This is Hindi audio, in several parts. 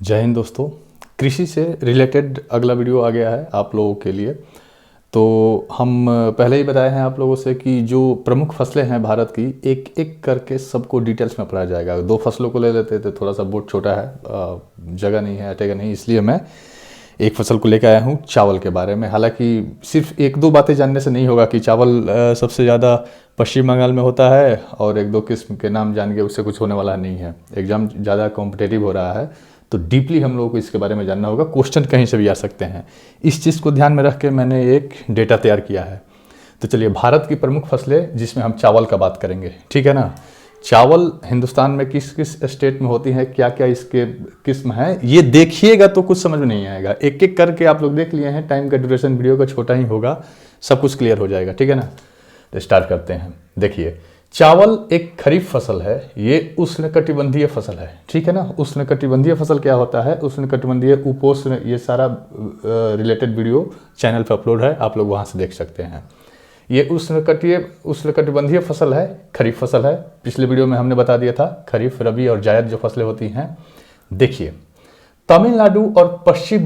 जय हिंद दोस्तों। कृषि से रिलेटेड अगला वीडियो आ गया है आप लोगों के लिए। तो हम पहले ही बताए हैं आप लोगों से कि जो प्रमुख फसलें हैं भारत की, एक एक करके सबको डिटेल्स में पढ़ाया जाएगा। दो फसलों को ले लेते थे, थोड़ा सा बोर्ड छोटा है, जगह नहीं है, अटेगा नहीं, इसलिए मैं एक फसल को लेकर आया हूँ चावल के बारे में। हालांकि सिर्फ एक दो बातें जानने से नहीं होगा कि चावल सबसे ज़्यादा पश्चिम बंगाल में होता है और एक दो किस्म के नाम जान के उससे कुछ होने वाला नहीं है। एग्ज़ाम ज़्यादा कॉम्पिटेटिव हो रहा है तो डीपली हम लोगों को इसके बारे में जानना होगा। क्वेश्चन कहीं से भी आ सकते हैं, इस चीज़ को ध्यान में रख के मैंने एक डेटा तैयार किया है। तो चलिए, भारत की प्रमुख फसलें जिसमें हम चावल का बात करेंगे, ठीक है ना। चावल हिंदुस्तान में किस किस स्टेट में होती है, क्या क्या इसके किस्म है, ये देखिएगा तो कुछ समझ में नहीं आएगा। एक एक करके आप लोग देख लिए हैं, टाइम का ड्यूरेशन वीडियो का छोटा ही होगा, सब कुछ क्लियर हो जाएगा, ठीक है ना। तो स्टार्ट करते हैं। देखिए, चावल एक खरीफ फसल है, ये उष्णकटिबंधीय फसल है, ठीक है ना। उष्णकटिबंधीय फसल क्या होता है, उष्णकटिबंधीय उपोष्ण, ये सारा रिलेटेड वीडियो चैनल पर अपलोड है, आप लोग वहाँ से देख सकते हैं। ये उष्णकटिबंधीय फसल है, खरीफ फसल है। पिछले वीडियो में हमने बता दिया था खरीफ, रबी और जायद जो फसलें होती हैं। देखिए, तमिलनाडु और पश्चिम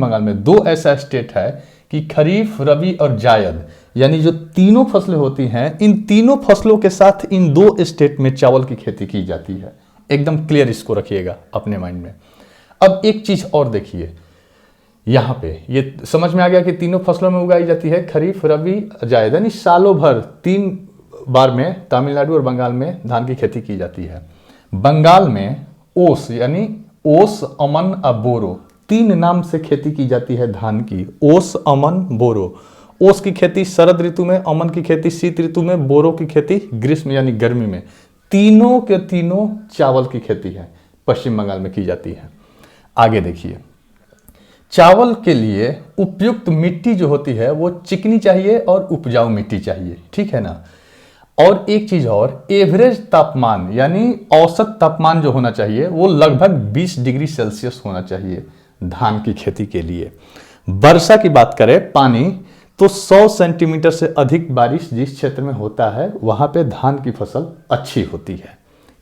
बंगाल में दो ऐसा स्टेट है कि खरीफ, रबी और जायद यानी जो तीनों फसलें होती हैं, इन तीनों फसलों के साथ इन दो स्टेट में चावल की खेती की जाती है। एकदम क्लियर इसको रखिएगा अपने माइंड में। अब एक चीज और देखिए, यहाँ पे ये समझ में आ गया कि तीनों फसलों में उगाई जाती है, खरीफ, रबी, जायद, यानी सालों भर 3 बार में तमिलनाडु और बंगाल में धान की खेती की जाती है। बंगाल में ओस यानी ओस, अमन और बोरो 3 नाम से खेती की जाती है धान की। ओस, अमन, बोरो। ओस की खेती शरद ऋतु में, अमन की खेती शीत ऋतु में, बोरो की खेती ग्रीष्म यानी गर्मी में। तीनों के तीनों चावल की खेती है, पश्चिम बंगाल में की जाती है। आगे देखिए, चावल के लिए उपयुक्त मिट्टी जो होती है वो चिकनी चाहिए और उपजाऊ मिट्टी चाहिए, ठीक है ना। और एक चीज और, एवरेज तापमान यानी औसत तापमान जो होना चाहिए वो लगभग 20 डिग्री सेल्सियस होना चाहिए धान की खेती के लिए। वर्षा की बात करें, पानी, तो 100 सेंटीमीटर से अधिक बारिश जिस क्षेत्र में होता है वहां पे धान की फसल अच्छी होती है।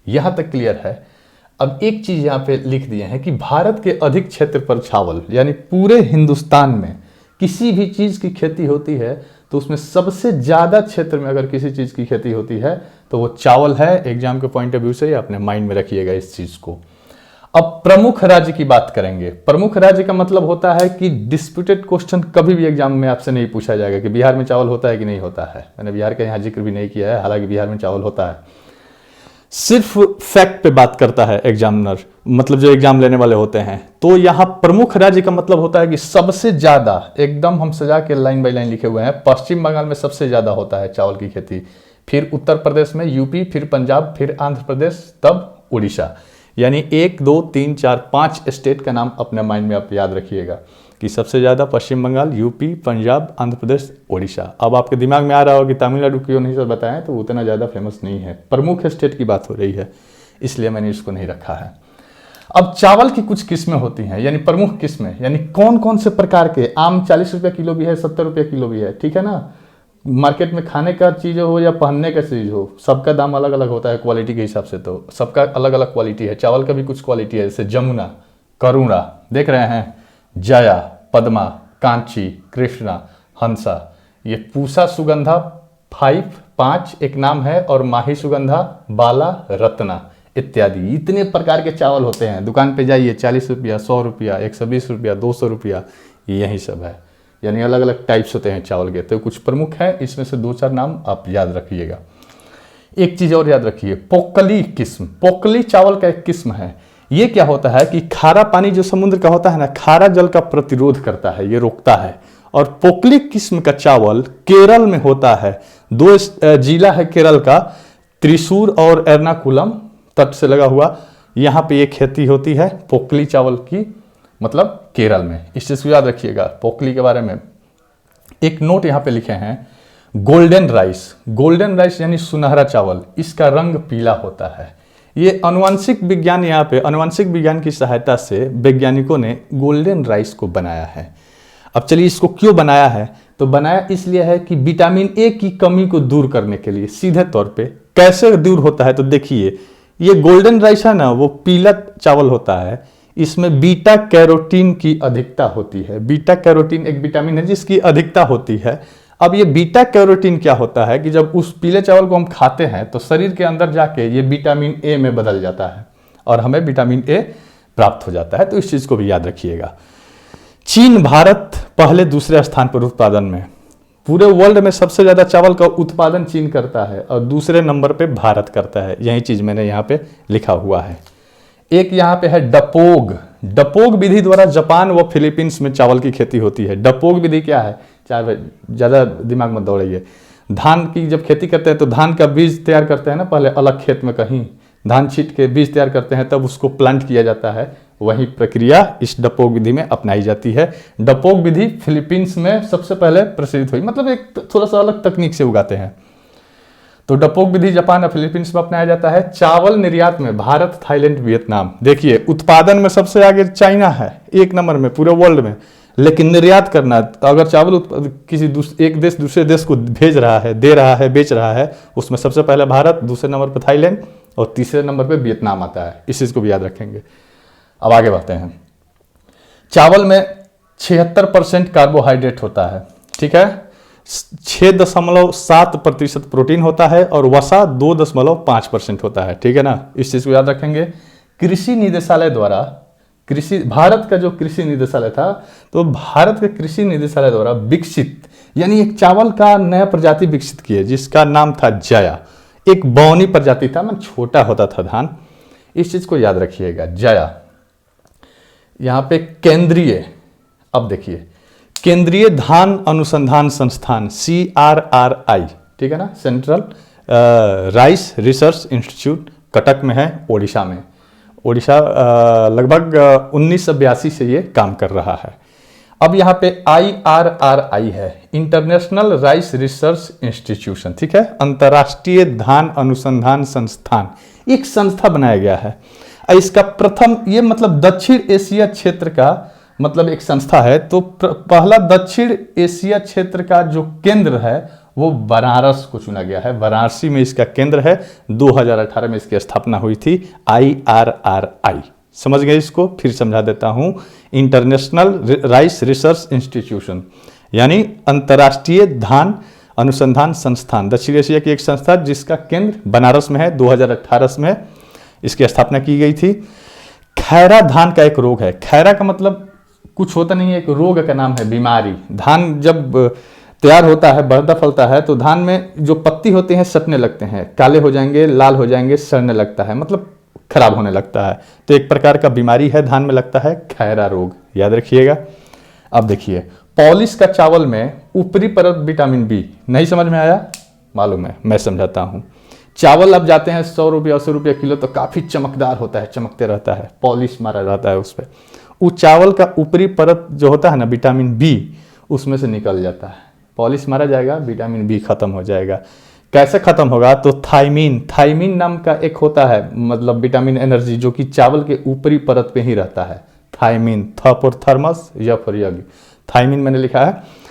यहां तक क्लियर है। अब एक चीज यहां पे लिख दिए हैं कि भारत के अधिक क्षेत्र पर चावल यानी पूरे हिंदुस्तान में किसी भी चीज की खेती होती है तो उसमें सबसे ज्यादा क्षेत्र में अगर किसी चीज की खेती होती है तो वो चावल है। एग्जाम के पॉइंट ऑफ व्यू से अपने माइंड में रखिएगा इस चीज को। अब प्रमुख राज्य की बात करेंगे। प्रमुख राज्य का मतलब होता है कि डिस्प्यूटेड क्वेश्चन कभी भी एग्जाम में आपसे नहीं पूछा जाएगा कि बिहार में चावल होता है कि नहीं होता है। मैंने बिहार का यहाँ जिक्र भी नहीं किया है, हालांकि बिहार में चावल होता है। सिर्फ फैक्ट पे बात करता है एग्जामिनर, मतलब जो एग्जाम लेने वाले होते हैं। तो यहाँ प्रमुख राज्य का मतलब होता है कि सबसे ज्यादा, एकदम हम सजा के लाइन बाई लाइन लिखे हुए हैं, पश्चिम बंगाल में सबसे ज्यादा होता है चावल की खेती, फिर उत्तर प्रदेश में, यूपी, फिर पंजाब, फिर आंध्र प्रदेश, तब उड़ीसा। यानी 1 2 3 4 5 स्टेट का नाम अपने माइंड में आप याद रखिएगा कि सबसे ज़्यादा पश्चिम बंगाल, यूपी, पंजाब, आंध्र प्रदेश, ओडिशा। अब आपके दिमाग में आ रहा होगा कि तमिलनाडु क्यों नहीं सर बताएं, तो उतना ज़्यादा फेमस नहीं है। प्रमुख स्टेट की बात हो रही है इसलिए मैंने इसको नहीं रखा है। अब चावल की कुछ किस्में होती हैं, यानी प्रमुख किस्में, यानी कौन कौन से प्रकार के। आम 40 रुपये किलो भी है, 70 रुपये किलो भी है, ठीक है ना। मार्केट में खाने का चीज़ हो या पहनने का चीज़ हो, सबका दाम अलग अलग होता है क्वालिटी के हिसाब से। तो सबका अलग अलग क्वालिटी है। चावल का भी कुछ क्वालिटी है, जैसे जमुना, करुणा, देख रहे हैं, जया, पद्मा, कांची, कृष्णा, हंसा। ये पूसा सुगंधा 5 एक नाम है, और माही सुगंधा, बाला, रत्ना इत्यादि। इतने प्रकार के चावल होते हैं। दुकान पे जाइए, 40 रुपया, 100 रुपया, 120 रुपया, 200 रुपया, यही सब है। यानी अलग अलग टाइप्स होते हैं चावल के। तो कुछ प्रमुख है, इसमें से 2-4 नाम आप याद रखिएगा। एक चीज और याद रखिए, पोकली किस्म। पोकली चावल का एक किस्म है। ये क्या होता है कि खारा पानी जो समुद्र का होता है ना, खारा जल का प्रतिरोध करता है, ये रोकता है। और पोकली किस्म का चावल केरल में होता है। 2 जिला है केरल का, त्रिशूर और एर्नाकुलम, तट से लगा हुआ। यहाँ पे ये खेती होती है पोकली चावल की, मतलब केरल में। इस चीज को याद रखिएगा। पोकली के बारे में एक नोट यहाँ पे लिखे हैं, गोल्डन राइस। गोल्डन राइस यानी सुनहरा चावल, इसका रंग पीला होता है। ये आनुवंशिक विज्ञान, यहाँ पे आनुवंशिक विज्ञान की सहायता से वैज्ञानिकों ने गोल्डन राइस को बनाया है। अब चलिए, इसको क्यों बनाया है, तो बनाया इसलिए है कि विटामिन ए की कमी को दूर करने के लिए। सीधे तौर पे कैसे दूर होता है, तो देखिए, ये गोल्डन राइस है ना, वो पीला चावल होता है, इसमें बीटा कैरोटीन की अधिकता होती है। बीटा कैरोटीन एक विटामिन है जिसकी अधिकता होती है। अब ये बीटा कैरोटीन क्या होता है कि जब उस पीले चावल को हम खाते हैं तो शरीर के अंदर जाके ये विटामिन ए में बदल जाता है और हमें विटामिन ए प्राप्त हो जाता है। तो इस चीज को भी याद रखिएगा। चीन, भारत पहले दूसरे स्थान पर उत्पादन में। पूरे वर्ल्ड में सबसे ज्यादा चावल का उत्पादन चीन करता है और दूसरे नंबर पे भारत करता है। यही चीज मैंने यहाँ पे लिखा हुआ है। एक यहाँ पे है डपोग। डपोग विधि द्वारा जापान व फिलीपींस में चावल की खेती होती है। डपोग विधि क्या है, ज्यादा दिमाग मत दौड़ाइए। धान की जब खेती करते हैं तो धान का बीज तैयार करते हैं ना, पहले अलग खेत में कहीं धान छीट के बीज तैयार करते हैं, तब उसको प्लांट किया जाता है। वही प्रक्रिया इस डपोग विधि में अपनाई जाती है। डपोग विधि फिलीपींस में सबसे पहले प्रचलित हुई, मतलब एक थोड़ा सा अलग तकनीक से उगाते हैं। तो डपोग विधि जापान और फिलीपींस में अपनाया जाता है। चावल निर्यात में भारत, थाईलैंड, वियतनाम। देखिए उत्पादन में सबसे आगे चाइना है, 1 नंबर में पूरे वर्ल्ड में। लेकिन निर्यात करना, अगर चावल किसी एक देश दूसरे देश को भेज रहा है, दे रहा है, बेच रहा है, उसमें सबसे पहले भारत, दूसरे नंबर पर थाईलैंड और तीसरे नंबर पे वियतनाम आता है। इस चीज को भी याद रखेंगे। अब आगे बढ़ते हैं। चावल में 76% कार्बोहाइड्रेट होता है, ठीक है। 6.7% प्रोटीन होता है और वसा 2.5% होता है, ठीक है ना। इस चीज को याद रखेंगे। कृषि निदेशालय द्वारा, भारत का जो कृषि निदेशालय था, तो भारत के कृषि निदेशालय द्वारा विकसित, यानी एक चावल का नया प्रजाति विकसित किए जिसका नाम था जया। एक बौनी प्रजाति था, मतलब छोटा होता था धान। इस चीज को याद रखिएगा, जया। यहां पे केंद्रीय, अब देखिए केंद्रीय धान अनुसंधान संस्थान CRRI, ठीक है ना, central rice research institute Cuttack में है, ओडिशा में। ओडिशा लगभग 1982 से ये काम कर रहा है। अब यहाँ पे IRRI है, इंटरनेशनल राइस रिसर्च इंस्टीट्यूशन, ठीक है, अंतर्राष्ट्रीय धान अनुसंधान संस्थान। एक संस्था बनाया गया है। इसका प्रथम, ये मतलब दक्षिण एशिया क्षेत्र का मतलब एक संस्था है। तो पहला दक्षिण एशिया क्षेत्र का जो केंद्र है वो बनारस को चुना गया है। वाराणसी में इसका केंद्र है। 2018 में इसकी स्थापना हुई थी। IRRI, समझ गए इसको? फिर समझा देता हूं। इंटरनेशनल राइस रिसर्च इंस्टीट्यूशन यानी अंतर्राष्ट्रीय धान अनुसंधान संस्थान, दक्षिण एशिया की एक संस्था जिसका केंद्र बनारस में है। 2018 में इसकी स्थापना की गई थी। खैरा धान का एक रोग है। खैरा का मतलब कुछ होता नहीं है, एक रोग का नाम है, बीमारी। धान जब तैयार होता है, बढ़ता फलता है, तो धान में जो पत्ती होते हैं सटने लगते हैं, काले हो जाएंगे, लाल हो जाएंगे, सड़ने लगता है, मतलब खराब होने लगता है। तो एक प्रकार का बीमारी है, धान में लगता है, खैरा रोग, याद रखिएगा। अब देखिए पॉलिश का चावल में ऊपरी परत विटामिन बी, नहीं समझ में आया? मालूम है, मैं समझाता हूँ। चावल अब जाते हैं 100 रुपये 80 रुपये किलो, तो काफी चमकदार होता है, चमकते रहता है, पॉलिश मारा रहता है उस पर। उस चावल का ऊपरी परत जो होता है ना, विटामिन बी, उसमें से निकल जाता है। पॉलिश मारा जाएगा, विटामिन बी खत्म हो जाएगा। कैसे खत्म होगा? तो थाइमीन नाम का एक होता है, मतलब विटामिन एनर्जी, जो कि चावल के ऊपरी परत पे ही रहता है। थाइमीन, थ फॉर थर्मस, य फॉर यज्ञ, थाइमीन मैंने लिखा है।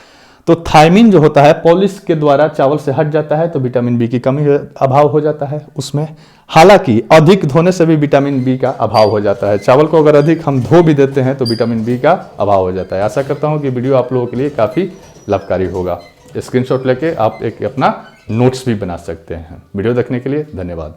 तो थाइमीन जो होता है पॉलिश के द्वारा चावल से हट जाता है, तो विटामिन बी की कमी, अभाव हो जाता है उसमें। हालांकि अधिक धोने से भी विटामिन बी का अभाव हो जाता है। चावल को अगर अधिक हम धो भी देते हैं तो विटामिन बी का अभाव हो जाता है। आशा करता हूं कि वीडियो आप लोगों के लिए काफ़ी लाभकारी होगा। स्क्रीनशॉट लेके आप एक अपना नोट्स भी बना सकते हैं। वीडियो देखने के लिए धन्यवाद।